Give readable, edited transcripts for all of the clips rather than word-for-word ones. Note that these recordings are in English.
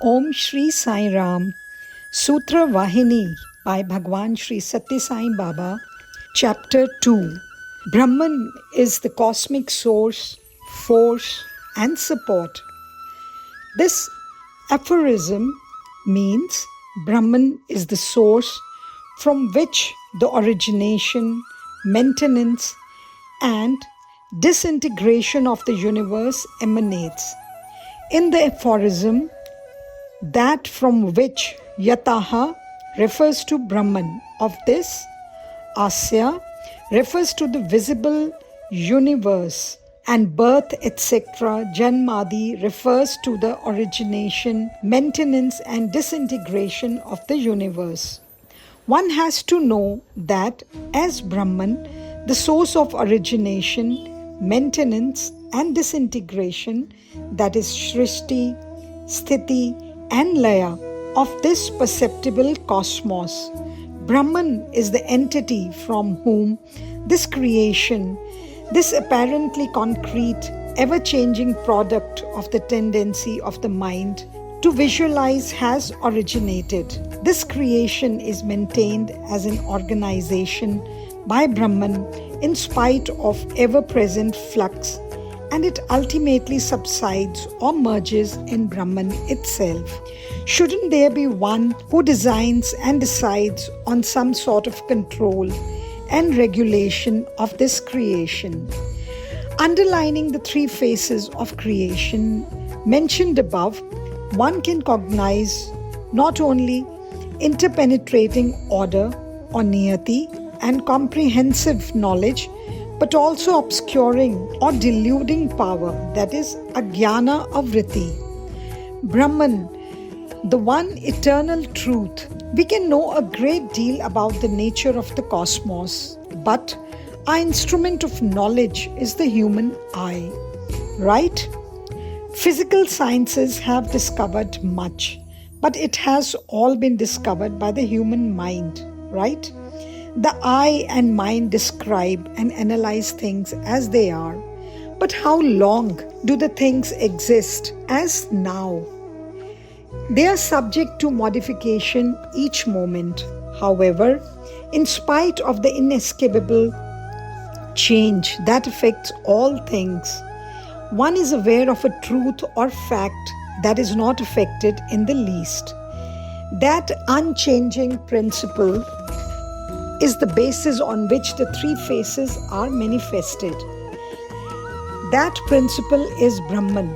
Om Shri Sai Ram, Sutra Vahini by Bhagavan Shri Sathya Sai Baba, Chapter 2. Brahman is the cosmic source, force and support. This aphorism means Brahman is the source from which the origination, maintenance and disintegration of the universe emanates. In the aphorism, that from which YATHAH refers to Brahman, of this Asya refers to the visible universe, and birth, etc., Janmadi refers to the origination, maintenance and disintegration of the universe. One has to know that as Brahman, the source of origination, maintenance and disintegration, that is Shrishti, Sthiti and Laya of this perceptible cosmos. Brahman is the entity from whom this creation, this apparently concrete, ever-changing product of the tendency of the mind to visualize has originated. This creation is maintained as an organization by Brahman in spite of ever-present flux, and it ultimately subsides or merges in Brahman itself. Shouldn't there be one who designs and decides on some sort of control and regulation of this creation? Underlining the three phases of creation mentioned above, one can cognize not only interpenetrating order or niyati and comprehensive knowledge, but also obscuring or deluding power, that is ajnana vritti. Brahman, the one eternal truth. We can know a great deal about the nature of the cosmos, but our instrument of knowledge is the human eye, right? Physical sciences have discovered much, but it has all been discovered by the human mind, right? The eye and mind describe and analyze things as they are. But how long do the things exist as now? They are subject to modification each moment. However, in spite of the inescapable change that affects all things, one is aware of a truth or fact that is not affected in the least. That unchanging principle is the basis on which the three phases are manifested. That principle is Brahman,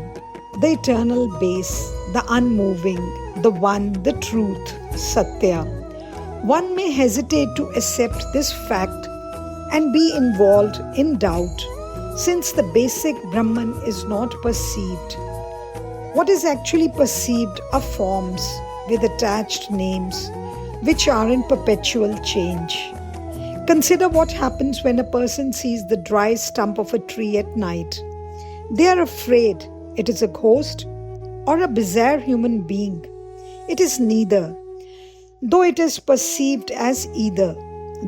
the eternal base, the unmoving, the one, the truth, Sathya. One may hesitate to accept this fact and be involved in doubt, since the basic Brahman is not perceived. What is actually perceived are forms with attached names, which are in perpetual change. Consider what happens when a person sees the dry stump of a tree at night. They are afraid it is a ghost or a bizarre human being. It is neither, though it is perceived as either.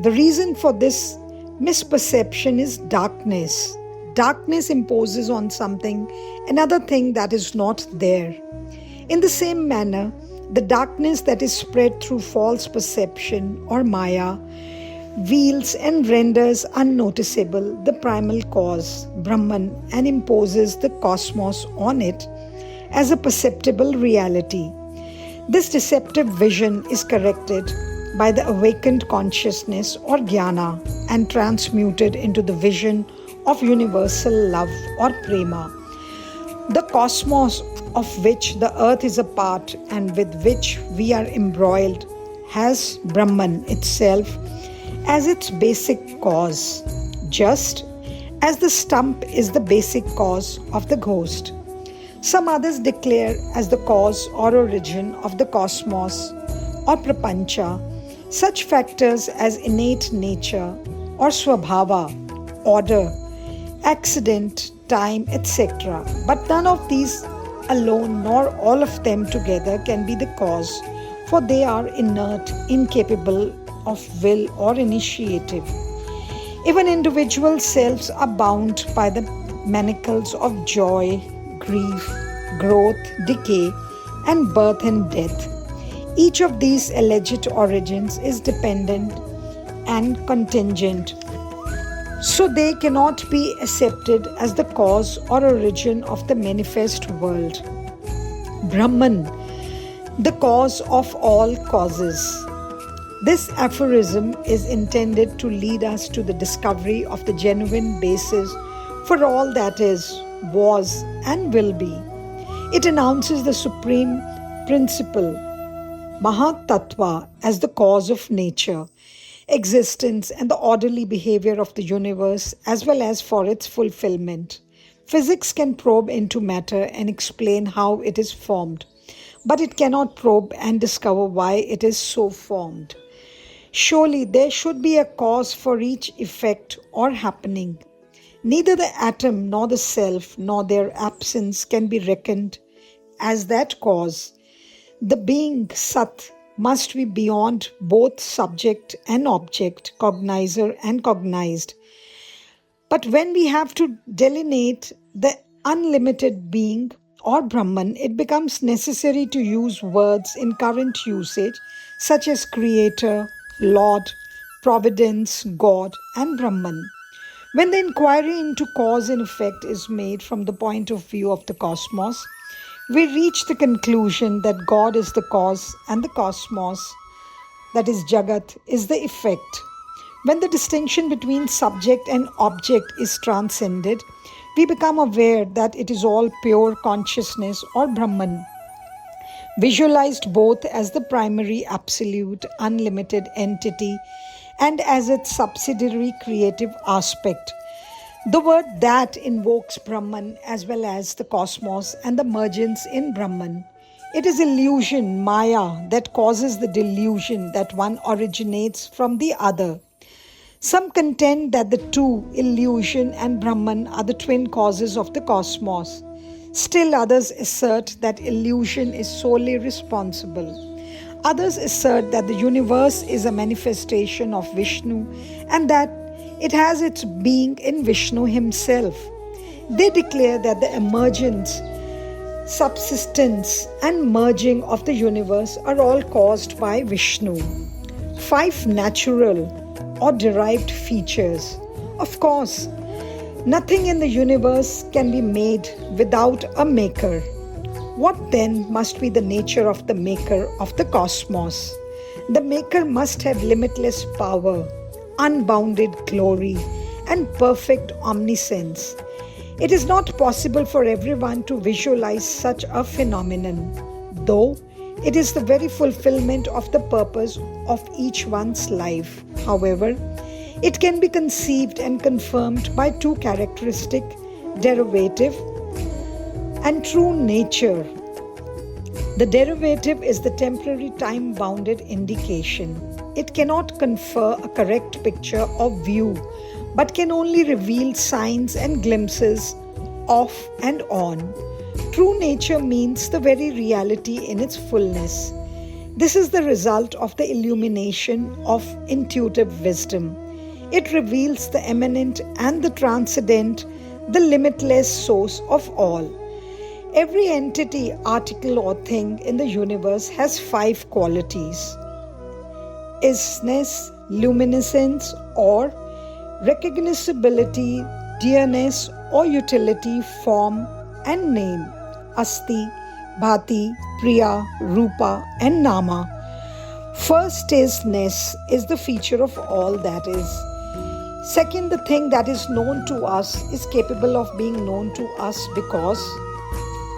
The reason for this misperception is darkness. Darkness imposes on something another thing that is not there. In the same manner, the darkness that is spread through false perception or maya veils and renders unnoticeable the primal cause, Brahman, and imposes the cosmos on it as a perceptible reality. This deceptive vision is corrected by the awakened consciousness or jnana and transmuted into the vision of universal love or Prema. The cosmos of which the earth is a part and with which we are embroiled has Brahman itself as its basic cause, just as the stump is the basic cause of the ghost. Some others declare as the cause or origin of the cosmos or prapancha such factors as innate nature or swabhava, order, accident, time, etc. But none of these alone nor all of them together can be the cause, for they are inert, incapable of will or initiative. Even individual selves are bound by the manacles of joy, grief, growth, decay, and birth and death. Each of these alleged origins is dependent and contingent, so they cannot be accepted as the cause or origin of the manifest world. Brahman, the cause of all causes. This aphorism is intended to lead us to the discovery of the genuine basis for all that is, was, and will be. It announces the supreme principle, Mahatattva, as the cause of nature, existence, and the orderly behavior of the universe, as well as for its fulfillment. Physics can probe into matter and explain how it is formed, but it cannot probe and discover why it is so formed. Surely there should be a cause for each effect or happening. Neither the atom nor the self nor their absence can be reckoned as that cause. The being Sat must be beyond both subject and object, cognizer and cognized. But when we have to delineate the unlimited being or Brahman, it becomes necessary to use words in current usage such as Creator, Lord, Providence, God, and Brahman. When the inquiry into cause and effect is made from the point of view of the cosmos, we reach the conclusion that God is the cause and the cosmos, that is Jagat, is the effect. When the distinction between subject and object is transcended, we become aware that it is all pure consciousness or Brahman, visualized both as the primary absolute unlimited entity and as its subsidiary creative aspect. The word that invokes Brahman as well as the cosmos and the mergence in Brahman. It is illusion, Maya, that causes the delusion that one originates from the other. Some contend that the two, illusion and Brahman, are the twin causes of the cosmos. Still others assert that illusion is solely responsible. Others assert that the universe is a manifestation of Vishnu and that it has its being in Vishnu himself. They declare that the emergence, subsistence, and merging of the universe are all caused by Vishnu. 5 natural or derived features. Of course, nothing in the universe can be made without a maker. What then must be the nature of the maker of the cosmos? The maker must have limitless power, unbounded glory, and perfect omniscience. It is not possible for everyone to visualize such a phenomenon, though it is the very fulfillment of the purpose of each one's life. However, it can be conceived and confirmed by 2 characteristics, derivative and true nature. The derivative is the temporary time-bounded indication. It cannot confer a correct picture or view, but can only reveal signs and glimpses of and on. True nature means the very reality in its fullness. This is the result of the illumination of intuitive wisdom. It reveals the immanent and the transcendent, the limitless source of all. Every entity, article, or thing in the universe has 5 qualities: isness, luminescence, or recognizability, dearness, or utility, form, and name: asti, bhati, priya, rupa, and nama. First is ness, is the feature of all that is. Second, the thing that is known to us is capable of being known to us because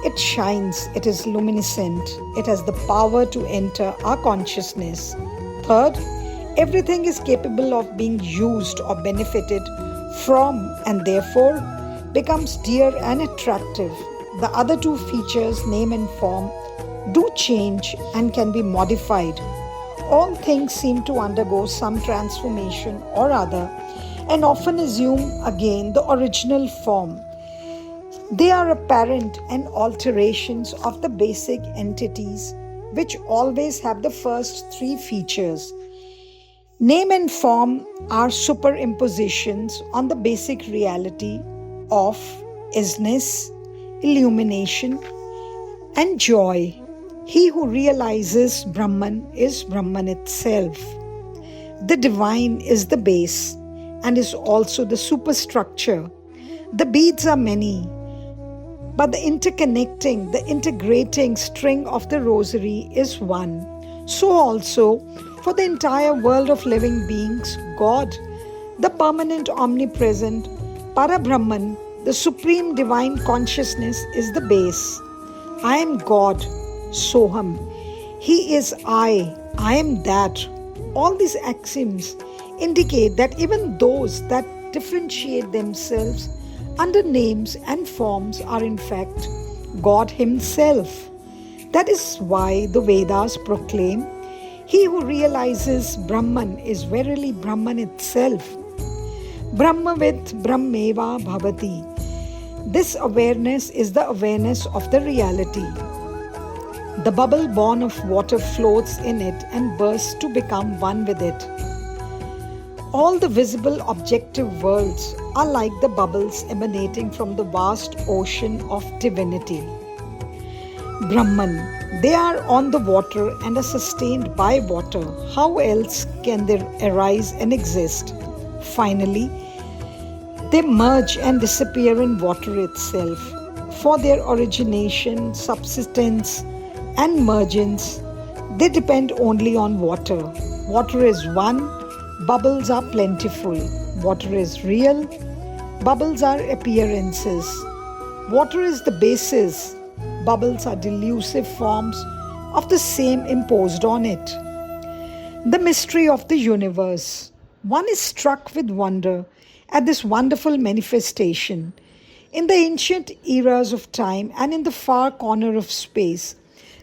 it shines, it is luminescent, it has the power to enter our consciousness. Third, everything is capable of being used or benefited from and therefore becomes dear and attractive. The other 2 features, name and form, do change and can be modified. All things seem to undergo some transformation or other and often assume again the original form. They are apparent and alterations of the basic entities, which always have the first 3 features. Name and form are superimpositions on the basic reality of isness, illumination, and joy. He who realizes Brahman is Brahman itself. The divine is the base and is also the superstructure. The beads are many, but the integrating string of the rosary is one. So also, for the entire world of living beings, God, the permanent omnipresent, Parabrahman, the supreme divine consciousness is the base. I am God, Soham. He is I am that. All these axioms indicate that even those that differentiate themselves under names and forms are in fact God Himself. That is why the Vedas proclaim, he who realizes Brahman is verily Brahman itself. Brahmavit Brahmeva Bhavati. This awareness is the awareness of the reality. The bubble born of water floats in it and bursts to become one with it. All the visible objective worlds are like the bubbles emanating from the vast ocean of divinity. Brahman, they are on the water and are sustained by water. How else can they arise and exist? Finally, they merge and disappear in water itself. For their origination, subsistence, and mergence, they depend only on water. Water is one, bubbles are plentiful. Water is real, bubbles are appearances. Water is the basis, bubbles are delusive forms of the same imposed on it. The mystery of the universe. One is struck with wonder at this wonderful manifestation. In the ancient eras of time and in the far corner of space,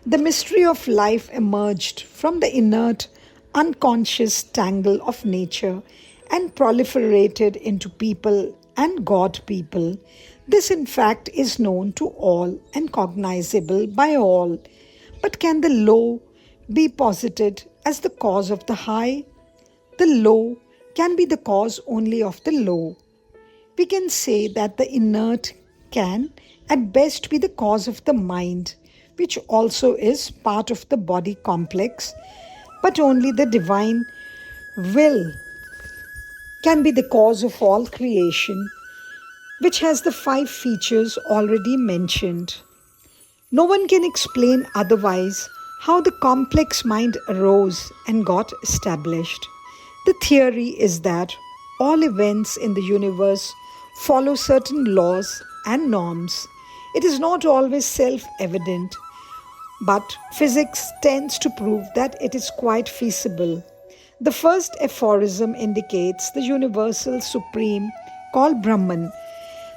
the mystery of life emerged from the inert, unconscious tangle of nature and proliferated into people and God people. This in fact is known to all and cognizable by all. But can the low be posited as the cause of the high? The low can be the cause only of the low. We can say that the inert can at best be the cause of the mind, which also is part of the body complex, but only the divine will can be the cause of all creation, which has the 5 features already mentioned. No one can explain otherwise how the complex mind arose and got established. The theory is that all events in the universe follow certain laws and norms. It is not always self-evident, but physics tends to prove that it is quite feasible. The first aphorism indicates the universal supreme called Brahman.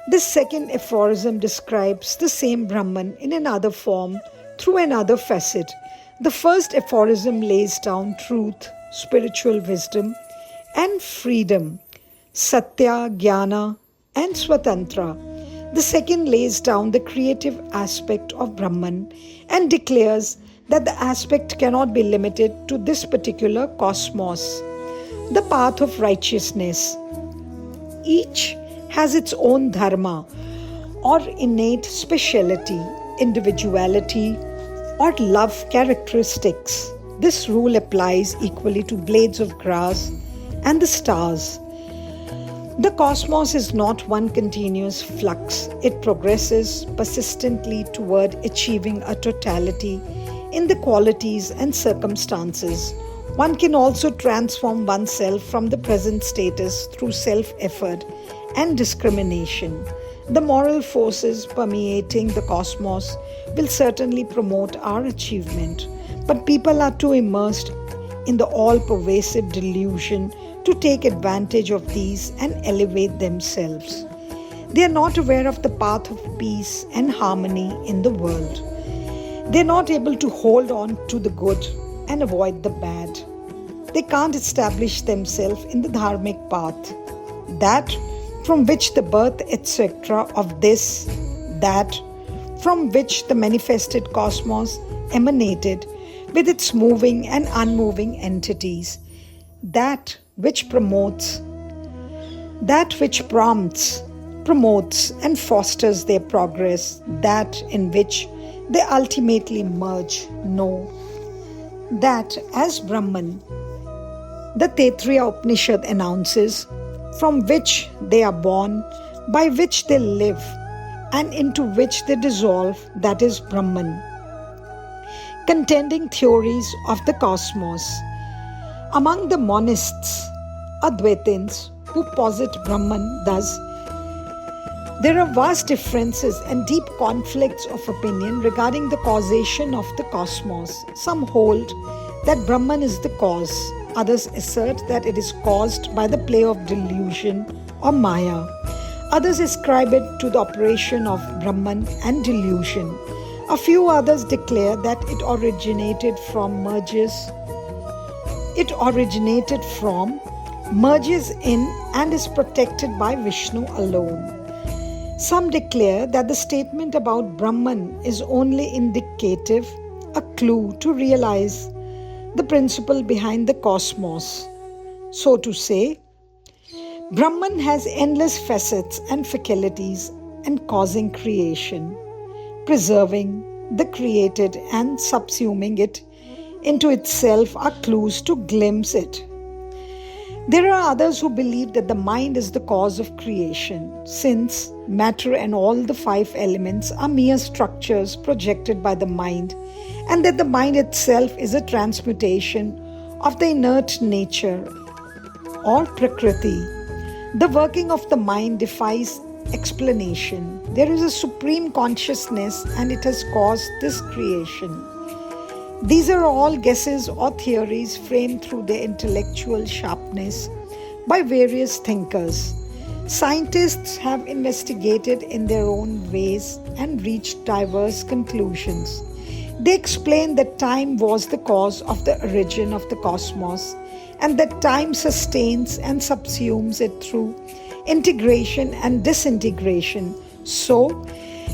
The second aphorism describes the same Brahman in another form through another facet. The first aphorism lays down truth, spiritual wisdom, and freedom, Satya, Jnana, and Swatantra. The second lays down the creative aspect of Brahman and declares that the aspect cannot be limited to this particular cosmos. The path of righteousness. Each has its own Dharma or innate speciality, individuality, or love characteristics. This rule applies equally to blades of grass and the stars. The cosmos is not one continuous flux. It progresses persistently toward achieving a totality in the qualities and circumstances. One can also transform oneself from the present status through self-effort and discrimination. The moral forces permeating the cosmos will certainly promote our achievement, but people are too immersed in the all-pervasive delusion to take advantage of these and elevate themselves. They are not aware of the path of peace and harmony in the world. They are not able to hold on to the good and avoid the bad. They can't establish themselves in the dharmic path, that from which the birth, etc. of this, that from which the manifested cosmos emanated with its moving and unmoving entities, that which prompts, promotes and fosters their progress, that in which they ultimately merge. Know that as Brahman, the Taittiriya Upanishad announces, from which they are born, by which they live, and into which they dissolve, that is Brahman. Contending theories of the cosmos. Among the monists, Advaitins, who posit Brahman thus, there are vast differences and deep conflicts of opinion regarding the causation of the cosmos. Some hold that Brahman is the cause. Others assert that it is caused by the play of delusion or Maya. Others ascribe it to the operation of Brahman and delusion. A few others declare that it originated from, merges in, and is protected by Vishnu alone. Some declare that the statement about Brahman is only indicative, a clue to realize the principle behind the cosmos. So to say, Brahman has endless facets and faculties and causing creation, preserving the created and subsuming it into itself are clues to glimpse it. There are others who believe that the mind is the cause of creation, since matter and all the 5 elements are mere structures projected by the mind, and that the mind itself is a transmutation of the inert nature or Prakriti. The working of the mind defies explanation. There is a supreme consciousness and it has caused this creation. These are all guesses or theories framed through their intellectual sharpness by various thinkers. Scientists have investigated in their own ways and reached diverse conclusions. They explain that time was the cause of the origin of the cosmos, and that time sustains and subsumes it through integration and disintegration. So,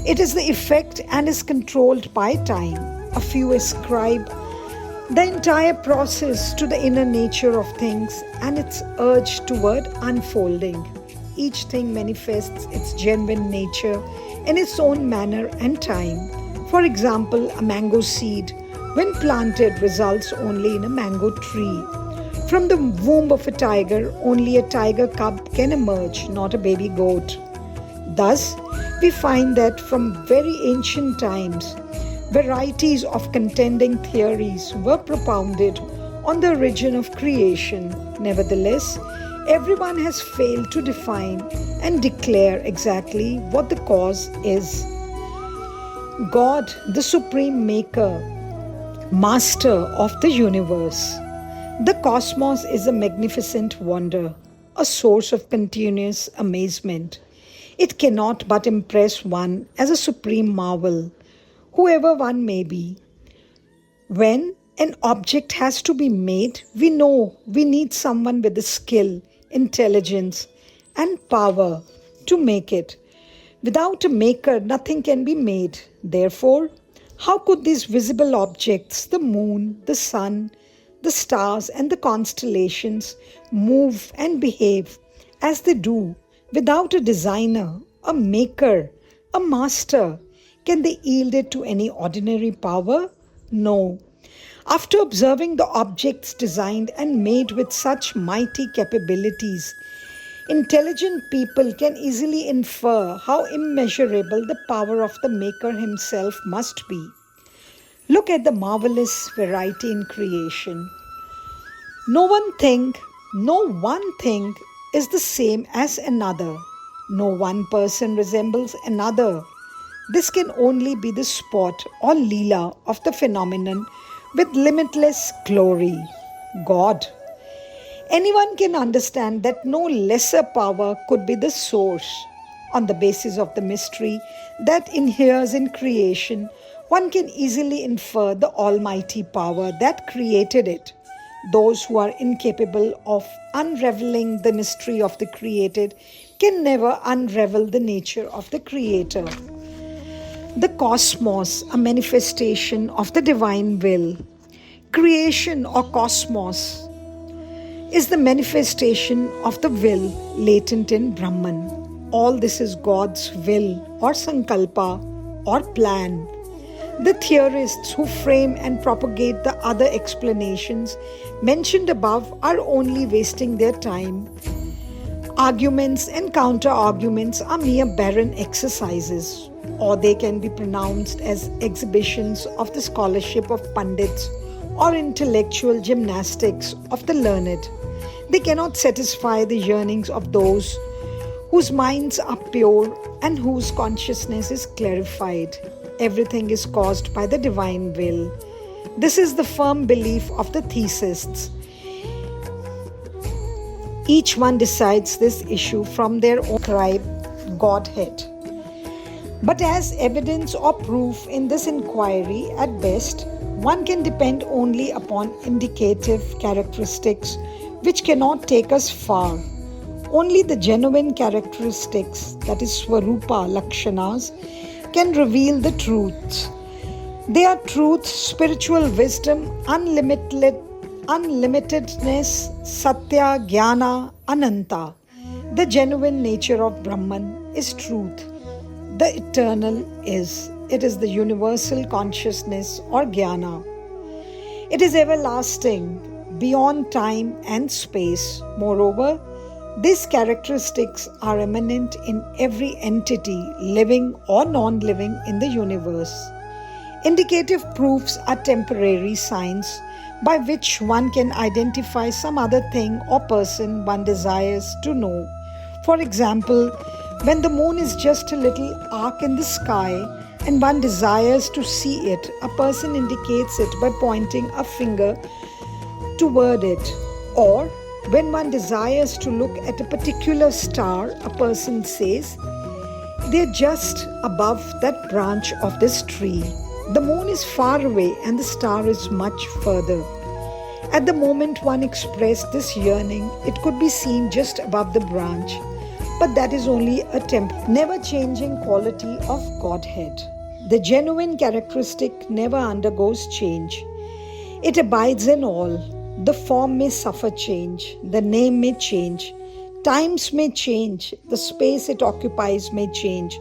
it is the effect and is controlled by time. A few ascribe the entire process to the inner nature of things and its urge toward unfolding. Each thing manifests its genuine nature in its own manner and time. For example, a mango seed, when planted, results only in a mango tree. From the womb of a tiger, only a tiger cub can emerge, not a baby goat. Thus, we find that from very ancient times, varieties of contending theories were propounded on the origin of creation. Nevertheless, everyone has failed to define and declare exactly what the cause is. God, the supreme maker, master of the universe. The cosmos is a magnificent wonder, a source of continuous amazement. It cannot but impress one as a supreme marvel, whoever one may be. When an object has to be made, we know we need someone with the skill, intelligence, and power to make it. Without a maker, nothing can be made. Therefore, how could these visible objects, the moon, the sun, the stars, and the constellations, move and behave as they do without a designer, a maker, a master? Can they yield it to any ordinary power? No. After observing the objects designed and made with such mighty capabilities, intelligent people can easily infer how immeasurable the power of the Maker himself must be. Look at the marvelous variety in creation. No one thing is the same as another. No one person resembles another. This can only be the sport or leela of the phenomenon with limitless glory, God. Anyone can understand that no lesser power could be the source. On the basis of the mystery that inheres in creation, one can easily infer the almighty power that created it. Those who are incapable of unraveling the mystery of the created can never unravel the nature of the Creator. The cosmos, a manifestation of the divine will. Creation or cosmos is the manifestation of the will latent in Brahman. All this is God's will or sankalpa or plan. The theorists who frame and propagate the other explanations mentioned above are only wasting their time. Arguments and counter-arguments are mere barren exercises, or they can be pronounced as exhibitions of the scholarship of pundits or intellectual gymnastics of the learned. They cannot satisfy the yearnings of those whose minds are pure and whose consciousness is clarified. Everything is caused by the divine will. This is the firm belief of the theists. Each one decides this issue from their own prescribed Godhead. But as evidence or proof in this inquiry, at best, one can depend only upon indicative characteristics which cannot take us far. Only the genuine characteristics, that is Swarupa Lakshanas, can reveal the truths. They are truth, spiritual wisdom, unlimitedness, Satya, Jnana, Ananta. The genuine nature of Brahman is truth. The eternal is. It is the universal consciousness or Jnana. It is everlasting, beyond time and space. Moreover, these characteristics are immanent in every entity, living or non-living in the universe. Indicative proofs are temporary signs by which one can identify some other thing or person one desires to know. For example, when the moon is just a little arc in the sky and one desires to see it, a person indicates it by pointing a finger toward it. Or when one desires to look at a particular star, a person says, "They're just above that branch of this tree." The moon is far away and the star is much further. At the moment one expressed this yearning, it could be seen just above the branch, but that is only a never-changing quality of Godhead. The genuine characteristic never undergoes change. It abides in all. The form may suffer change, the name may change, times may change, the space it occupies may change,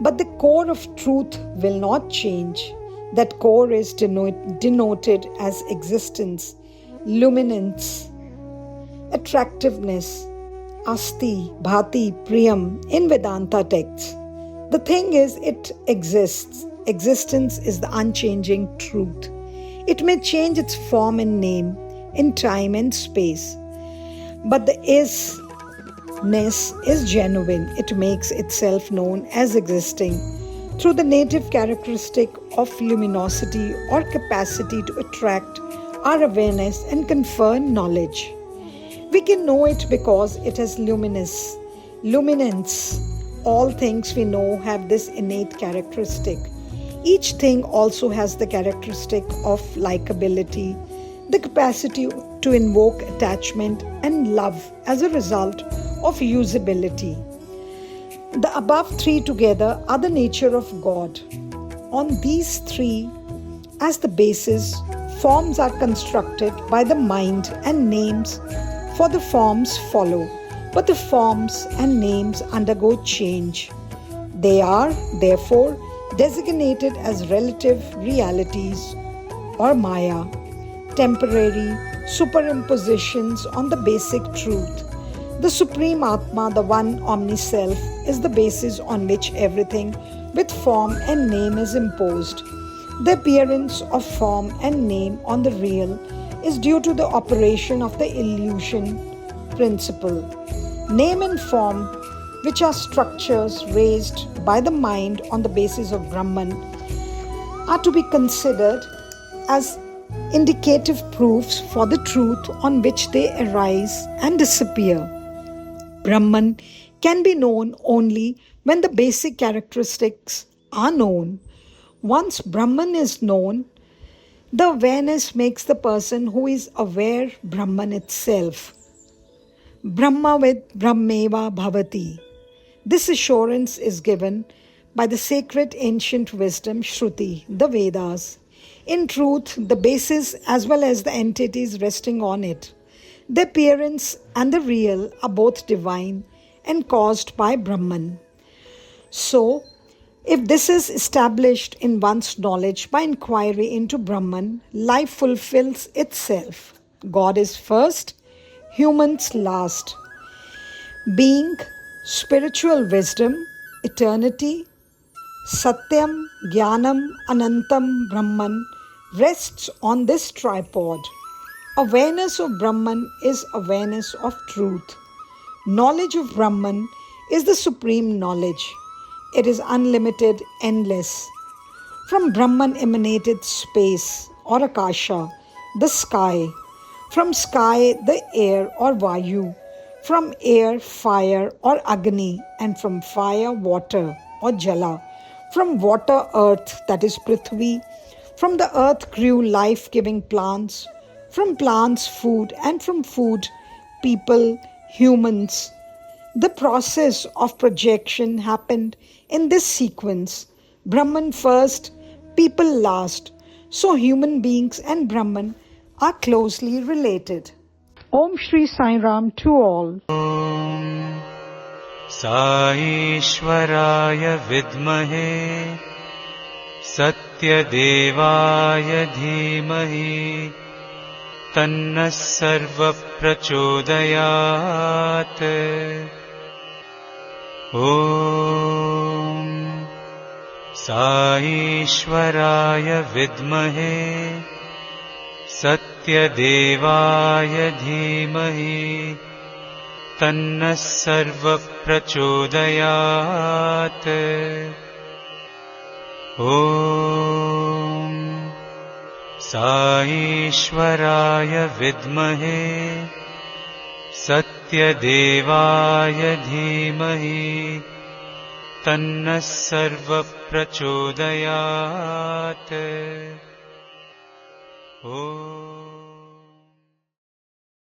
but the core of truth will not change. That core is denoted as existence, luminance, attractiveness, asti, bhati, priyam in Vedanta texts. The thing is, it exists. Existence is the unchanging truth. It may change its form and name in time and space, but the isness is genuine. It makes itself known as existing through the native characteristic of luminosity or capacity to attract our awareness and confer knowledge. We can know it because it has luminance. All things we know have this innate characteristic. Each thing also has the characteristic of likability, the capacity to invoke attachment and love as a result of usability. The above three together are the nature of God. On these three, as the basis, forms are constructed by the mind and names for the forms follow, but the forms and names undergo change. They are, therefore, designated as relative realities or Maya, temporary superimpositions on the basic truth. The Supreme Atma, the One Omni-Self, is the basis on which everything with form and name is imposed. The appearance of form and name on the real is due to the operation of the illusion principle. Name and form, which are structures raised by the mind on the basis of Brahman, are to be considered as indicative proofs for the truth on which they arise and disappear. Brahman can be known only when the basic characteristics are known. Once Brahman is known, the awareness makes the person who is aware Brahman itself. Brahmavid Brahmeva Bhavati. This assurance is given by the sacred ancient wisdom Shruti, the Vedas. In truth, the basis as well as the entities resting on it, the appearance and the real are both divine and caused by Brahman. So, If this is established in one's knowledge by inquiry into Brahman, life fulfills itself. God is first, humans last. Being, spiritual wisdom, eternity, Satyam, Jnanam, Anantam, Brahman rests on this tripod. Awareness of Brahman is awareness of truth. Knowledge of Brahman is the supreme knowledge. It is unlimited, endless. From Brahman emanated space or Akasha, the sky. From sky, the air or Vayu. From air, fire or Agni. And from fire, water or Jala. From water, earth, that is Prithvi. From the earth grew life-giving plants. From plants, food. And from food, people, humans. The process of projection happened in this sequence. Brahman first, people last. So human beings and Brahman are closely related. Om Shri Sai Ram to all. Om Sai Ishwaraya Vidmahe Satya Devaya Dhimahi Tanna Sarva Prachodayat. Om Sai Ishwaraya Vidmahe Satya Devaya Dhimahi Tanna Sarva Prachodayat. Om Sai Ishwaraya Vidmahe Satya Devaya Dhimahi Tanna Sarva Prachodayat. Om